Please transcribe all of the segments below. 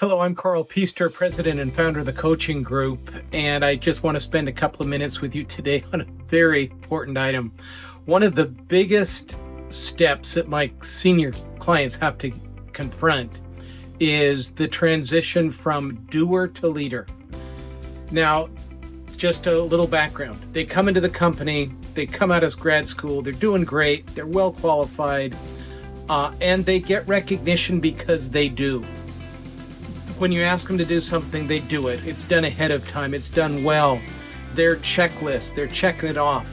Hello, I'm Carl Piester, president and founder of the coaching group, and I just want to spend a couple of minutes with you today on a very important item. One of the biggest steps that my senior clients have to confront is the transition from doer to leader. Now, just a little background. They come into the company, they come out of grad school, they're doing great, they're well qualified, and they get recognition because they do. When you ask them to do something, they do it. It's done ahead of time. It's done well. Their checklist, they're checking it off.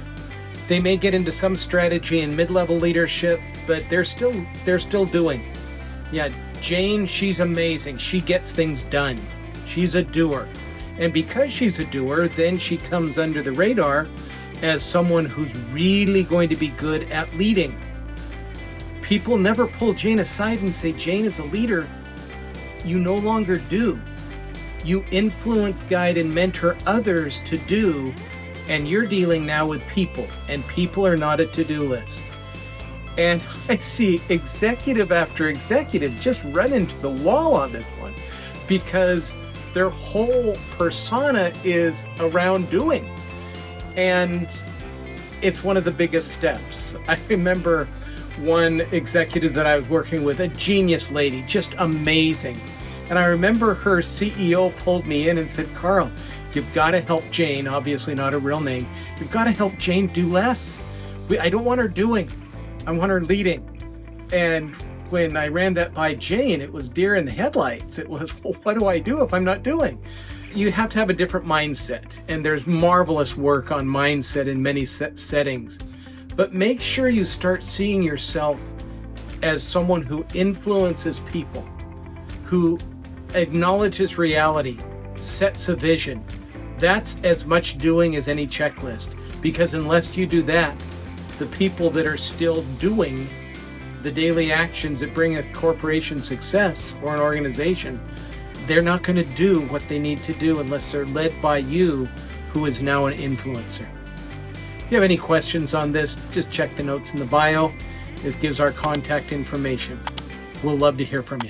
They may get into some strategy in mid-level leadership, but they're still doing. Yeah, Jane, she's amazing. She gets things done. She's a doer. And because she's a doer, then she comes under the radar as someone who's really going to be good at leading. People never pull Jane aside and say, Jane is a leader. You no longer do. You influence, guide, and mentor others to do, and you're dealing now with people, and people are not a to-do list. And I see executive after executive just run into the wall on this one because their whole persona is around doing. And it's one of the biggest steps. I remember one executive that I was working with, a genius lady, just amazing. And I remember her CEO pulled me in and said, Carl, you've got to help Jane, obviously not a real name. You've got to help Jane do less. I don't want her doing, I want her leading. And when I ran that by Jane, it was deer in the headlights. It was, well, what do I do if I'm not doing? You have to have a different mindset. And there's marvelous work on mindset in many settings. But make sure you start seeing yourself as someone who influences people, who acknowledges reality, sets a vision. That's as much doing as any checklist, because unless you do that, the people that are still doing the daily actions that bring a corporation success or an organization, they're not going to do what they need to do unless they're led by you, who is now an influencer. If you have any questions on this, just check the notes in the bio. It gives our contact information. We'll love to hear from you.